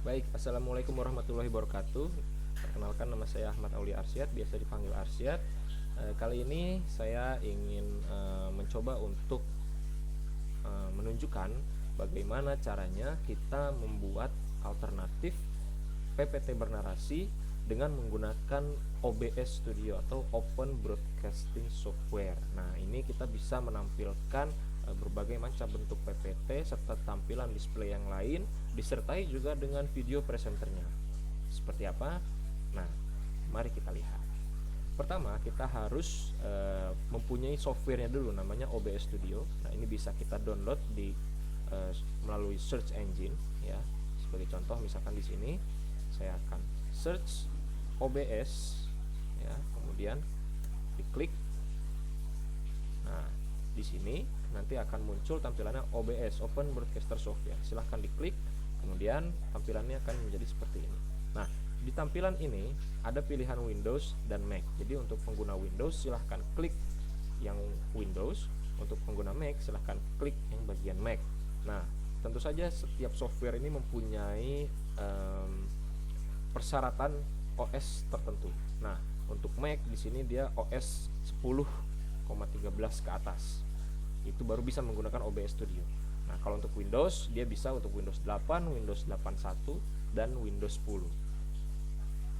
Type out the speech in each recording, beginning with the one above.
Baik, assalamualaikum warahmatullahi wabarakatuh. Perkenalkan, nama saya Ahmad Aulia Arsyad, biasa dipanggil Arsyad. Kali ini saya ingin mencoba untuk menunjukkan bagaimana caranya kita membuat alternatif PPT bernarasi dengan menggunakan OBS Studio atau Open Broadcasting Software. Nah, ini kita bisa menampilkan berbagai macam bentuk PPT serta tampilan display yang lain, disertai juga dengan video presenternya. Seperti apa? Nah, mari kita lihat. Pertama, kita harus mempunyai softwarenya dulu, namanya OBS Studio. Nah, ini bisa kita download di melalui search engine ya. Sebagai contoh, misalkan di sini saya akan search OBS ya, kemudian diklik. Nah, di sini nanti akan muncul tampilannya OBS, Open Broadcaster Software. Silahkan diklik, kemudian tampilannya akan menjadi seperti ini. Nah, di tampilan ini ada pilihan Windows dan Mac. Jadi untuk pengguna Windows silahkan klik yang Windows, untuk pengguna Mac silahkan klik yang bagian Mac. Nah, tentu saja setiap software ini mempunyai persyaratan OS tertentu. Nah, untuk Mac di sini dia OS 10,13 ke atas. Itu baru bisa menggunakan OBS Studio. Nah, kalau untuk Windows dia bisa untuk Windows 8, Windows 81 dan Windows 10.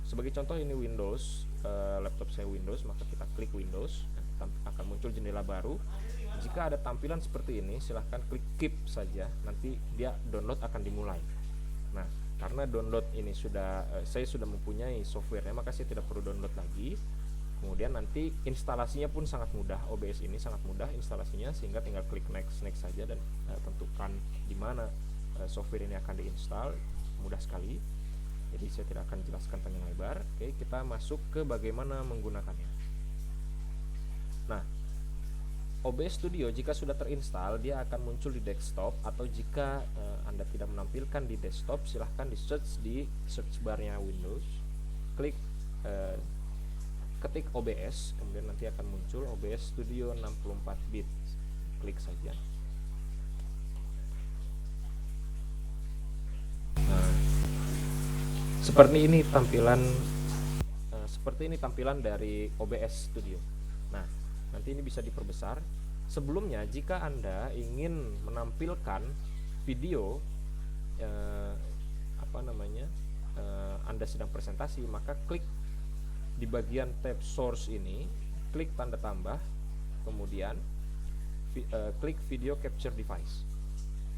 Sebagai contoh ini Windows, laptop saya Windows, maka kita klik Windows, akan muncul jendela baru. Jika ada tampilan seperti ini, silahkan klik keep saja, nanti dia download akan dimulai. Nah, karena download ini saya sudah mempunyai softwarenya, maka saya tidak perlu download lagi. Kemudian nanti instalasinya pun sangat mudah, OBS ini sangat mudah instalasinya, sehingga tinggal klik next saja dan tentukan di mana software ini akan diinstal, mudah sekali. Jadi saya tidak akan jelaskan panjang lebar. Oke, kita masuk ke bagaimana menggunakannya. Nah, OBS Studio jika sudah terinstall dia akan muncul di desktop, atau jika Anda tidak menampilkan di desktop, silahkan di search di search barnya Windows, klik ketik OBS, kemudian nanti akan muncul OBS Studio 64 bit. Klik saja. Nah, seperti ini tampilan dari OBS Studio. Nah, nanti ini bisa diperbesar. Sebelumnya, jika Anda ingin menampilkan video Anda sedang presentasi, maka klik di bagian tab source ini, klik tanda tambah, kemudian klik video capture device.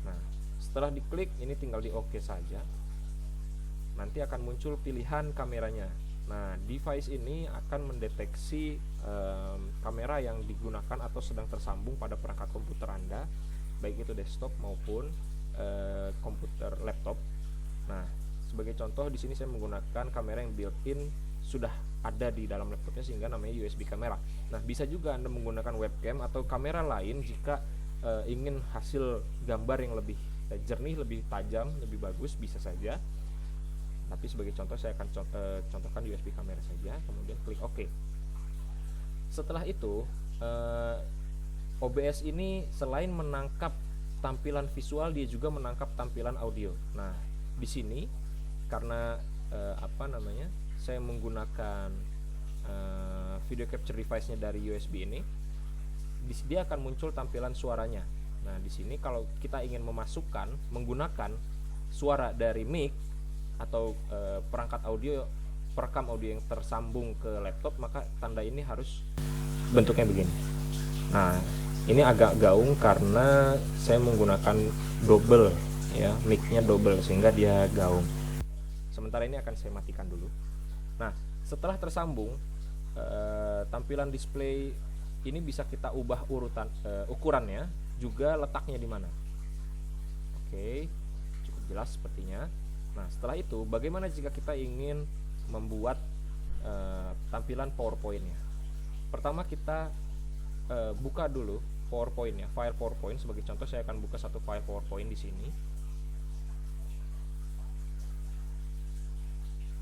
Nah, setelah diklik ini tinggal di OK saja. Nanti akan muncul pilihan kameranya. Nah, device ini akan mendeteksi kamera yang digunakan atau sedang tersambung pada perangkat komputer Anda, baik itu desktop maupun komputer laptop. Nah, sebagai contoh di sini saya menggunakan kamera yang built-in sudah ada di dalam laptopnya, sehingga namanya USB kamera. Nah, bisa juga Anda menggunakan webcam atau kamera lain jika ingin hasil gambar yang lebih jernih, lebih tajam, lebih bagus, bisa saja. Tapi sebagai contoh saya akan contohkan USB kamera saja, kemudian klik OK. Setelah itu OBS ini selain menangkap tampilan visual, dia juga menangkap tampilan audio. Nah, di sini karena saya menggunakan video capture device-nya dari USB ini, dia akan muncul tampilan suaranya. Nah, di sini kalau kita ingin menggunakan suara dari mic atau perangkat audio, perekam audio yang tersambung ke laptop, maka tanda ini harus bentuknya begini. Nah, ini agak gaung karena saya menggunakan double ya, mic-nya double sehingga dia gaung. Sementara ini akan saya matikan dulu. Nah, setelah tersambung, tampilan display ini bisa kita ubah ukurannya, juga letaknya di mana. Oke, cukup jelas sepertinya. Nah, setelah itu bagaimana jika kita ingin membuat tampilan PowerPoint-nya? Pertama kita buka dulu PowerPoint-nya, file PowerPoint. Sebagai contoh saya akan buka satu file PowerPoint di sini.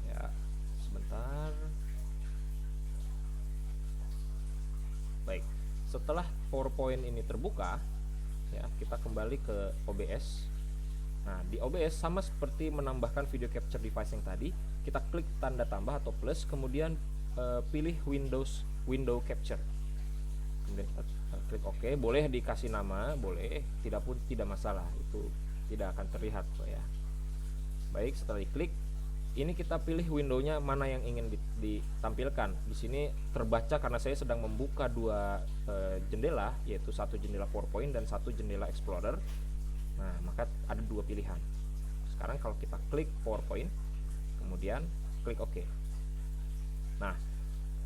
Ya, sebentar. Baik, setelah PowerPoint ini terbuka, ya kita kembali ke OBS. Nah, di OBS sama seperti menambahkan video capture device yang tadi, kita klik tanda tambah atau plus, kemudian pilih window capture. Kemudian kita klik OK, boleh dikasih nama, boleh, tidak pun tidak masalah, itu tidak akan terlihat kok ya. Baik, setelah diklik, ini kita pilih windownya mana yang ingin ditampilkan. Di sini terbaca karena saya sedang membuka dua jendela, yaitu satu jendela PowerPoint dan satu jendela Explorer. Nah, maka ada dua pilihan. Sekarang kalau kita klik PowerPoint, kemudian klik OK. Nah,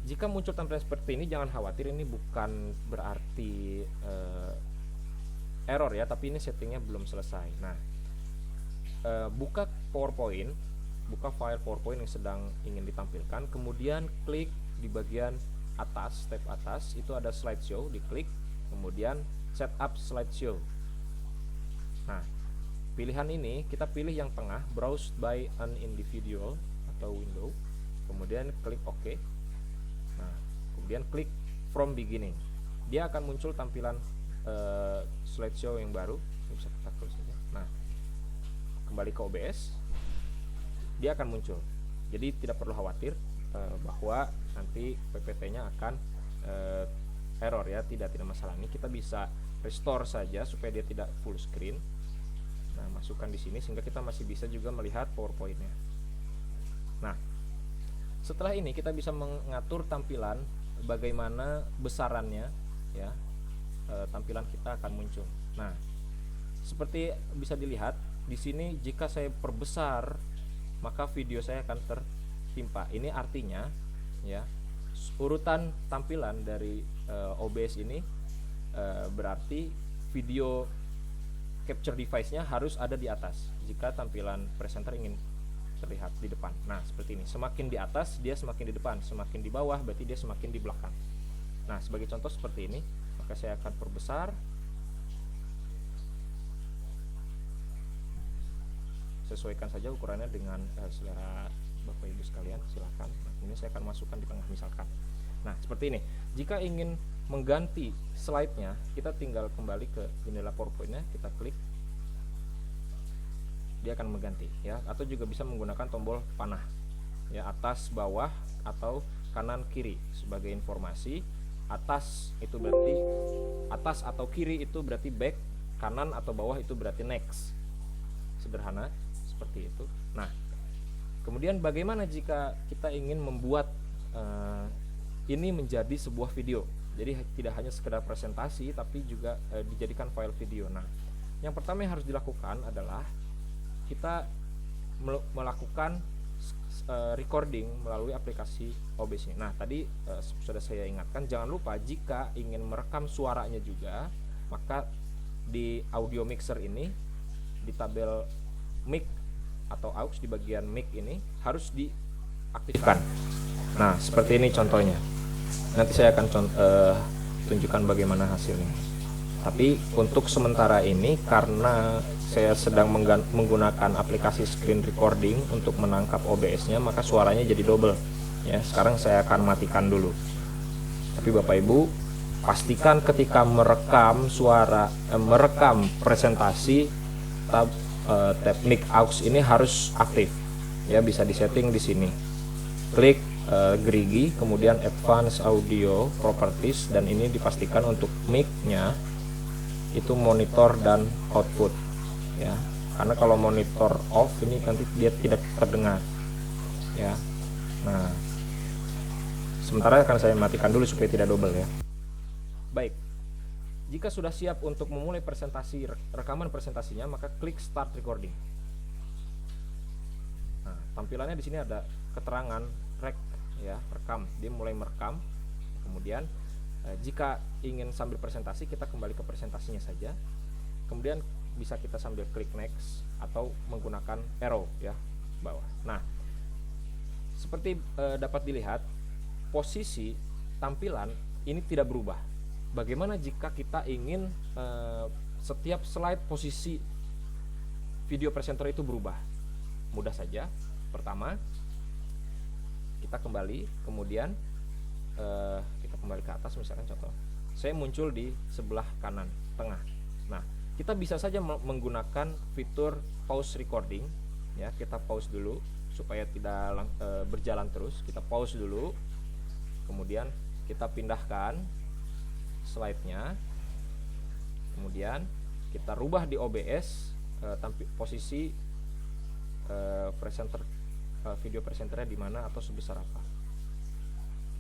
jika muncul tampilan seperti ini, jangan khawatir, ini bukan berarti error ya, tapi ini settingnya belum selesai. Nah, buka PowerPoint, buka file PowerPoint yang sedang ingin ditampilkan, kemudian klik di bagian atas, tab atas, itu ada slideshow, diklik, kemudian setup slideshow. Nah, pilihan ini kita pilih yang tengah, browse by an individual atau window, kemudian klik OK. Nah, kemudian klik from beginning, dia akan muncul tampilan slideshow yang baru. Ini bisa kita close saja. Nah, kembali ke OBS, dia akan muncul. Jadi tidak perlu khawatir bahwa nanti PPT-nya akan error ya, tidak masalah. Ini kita bisa restore saja supaya dia tidak full screen. Nah, masukkan di sini sehingga kita masih bisa juga melihat PowerPoint-nya. Nah, setelah ini kita bisa mengatur tampilan bagaimana besarannya ya, tampilan kita akan muncul. Nah, seperti bisa dilihat di sini, jika saya perbesar maka video saya akan tertimpa. Ini artinya ya, urutan tampilan dari OBS ini berarti video capture device-nya harus ada di atas jika tampilan presenter ingin terlihat di depan. Nah, seperti ini. Semakin di atas dia semakin di depan, semakin di bawah berarti dia semakin di belakang. Nah, sebagai contoh seperti ini, maka saya akan perbesar. Sesuaikan saja ukurannya dengan selera Bapak Ibu sekalian, silakan. Nah, ini saya akan masukkan di tengah misalkan. Nah, seperti ini. Jika ingin mengganti slide-nya, kita tinggal kembali ke jendela PowerPoint-nya, kita klik, dia akan mengganti ya, atau juga bisa menggunakan tombol panah ya, atas bawah atau kanan kiri. Sebagai informasi, atas itu berarti atas atau kiri itu berarti back, kanan atau bawah itu berarti next. Sederhana seperti itu. Nah, kemudian bagaimana jika kita ingin membuat ini menjadi sebuah video? Jadi tidak hanya sekedar presentasi, tapi juga dijadikan file video. Nah, yang pertama yang harus dilakukan adalah kita melakukan recording melalui aplikasi OBS ini. Nah, tadi sudah saya ingatkan, jangan lupa jika ingin merekam suaranya juga, maka di audio mixer ini, di tabel mic atau aux di bagian mic ini harus diaktifkan. Nah, seperti ini contohnya. Nanti saya akan tunjukkan bagaimana hasilnya. Tapi untuk sementara ini, karena saya sedang menggunakan aplikasi screen recording untuk menangkap OBS-nya, maka suaranya jadi double. Ya, sekarang saya akan matikan dulu. Tapi Bapak Ibu, pastikan ketika merekam suara, merekam presentasi, tab mic aux ini harus aktif. Ya, bisa disetting di sini. Klik gerigi, kemudian Advanced Audio Properties, dan ini dipastikan untuk mic-nya itu monitor dan output. Ya, karena kalau monitor off ini nanti dia tidak terdengar. Ya. Nah, sementara akan saya matikan dulu supaya tidak double ya. Baik. Jika sudah siap untuk memulai presentasi, rekaman presentasinya, maka klik Start Recording. Nah, tampilannya di sini ada keterangan rec ya, rekam. Dia mulai merekam. Kemudian jika ingin sambil presentasi, kita kembali ke presentasinya saja. Kemudian bisa kita sambil klik next atau menggunakan arrow ya, bawah. Nah, seperti dapat dilihat, posisi tampilan ini tidak berubah. Bagaimana jika kita ingin setiap slide posisi video presenter itu berubah? Mudah saja. Pertama, kita kembali, kemudian kita kembali ke atas, misalkan contoh, saya muncul di sebelah kanan tengah. Nah, kita bisa saja menggunakan fitur pause recording ya. Kita pause dulu supaya tidak berjalan terus. Kita pause dulu, kemudian kita pindahkan slide-nya, kemudian kita rubah di OBS posisi presenter, video presenternya di mana atau sebesar apa.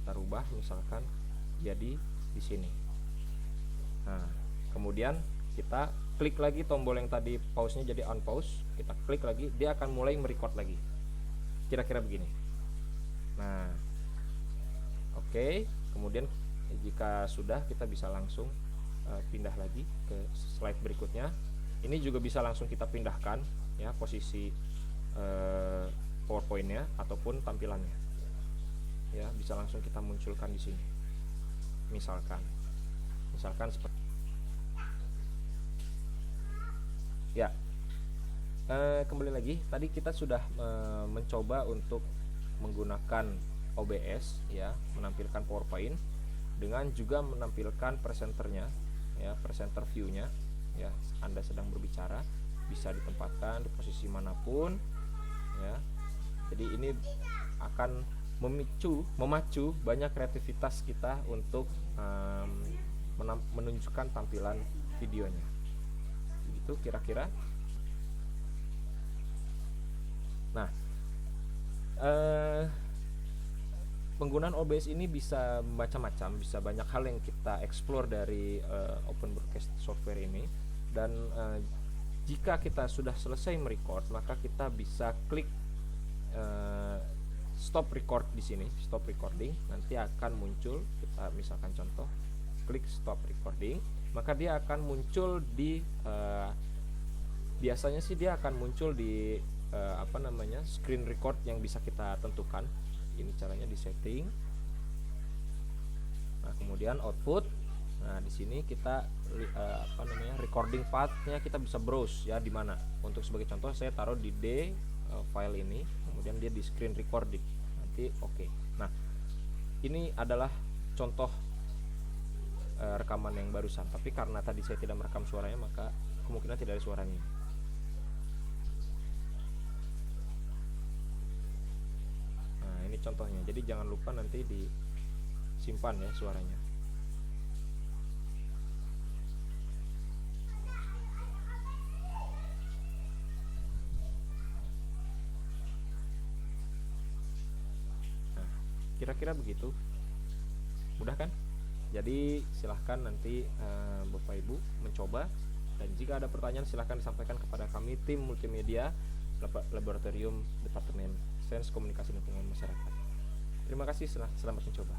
Kita rubah misalkan jadi di sini. Nah, kemudian kita klik lagi tombol yang tadi pause-nya jadi unpause, kita klik lagi, dia akan mulai merecord lagi. Kira-kira begini. Nah, oke. Kemudian jika sudah, kita bisa langsung pindah lagi ke slide berikutnya. Ini juga bisa langsung kita pindahkan ya posisi PowerPoint-nya ataupun tampilannya. Ya, bisa langsung kita munculkan di sini. Misalkan seperti ya. Kembali lagi, tadi kita sudah mencoba untuk menggunakan OBS ya, menampilkan PowerPoint dengan juga menampilkan presenternya ya, presenter view-nya ya. Anda sedang berbicara, bisa ditempatkan di posisi manapun ya. Jadi ini akan memacu banyak kreativitas kita untuk menunjukkan tampilan videonya. Begitu kira-kira. Nah, penggunaan OBS ini bisa macam-macam, bisa banyak hal yang kita explore dari Open Broadcast software ini. Dan jika kita sudah selesai merecord, maka kita bisa klik stop record di sini, stop recording. Nanti akan muncul, kita misalkan contoh, klik stop recording, maka dia akan muncul di biasanya sih dia akan muncul di screen record yang bisa kita tentukan. Ini caranya di setting. Nah, kemudian output. Nah, di sini kita recording path-nya kita bisa browse ya di mana. Untuk sebagai contoh saya taruh di D file ini, kemudian dia di screen recording. Nanti oke. Nah, ini adalah contoh rekaman yang barusan, tapi karena tadi saya tidak merekam suaranya, maka kemungkinan tidak ada suaranya. Nah, ini contohnya. Jadi jangan lupa nanti disimpan ya suaranya. Nah, kira-kira begitu. Mudah kan? Jadi silahkan nanti Bapak Ibu mencoba, dan jika ada pertanyaan silahkan disampaikan kepada kami tim multimedia Laboratorium Departemen Sains Komunikasi dan Pengembangan Masyarakat. Terima kasih, selamat mencoba.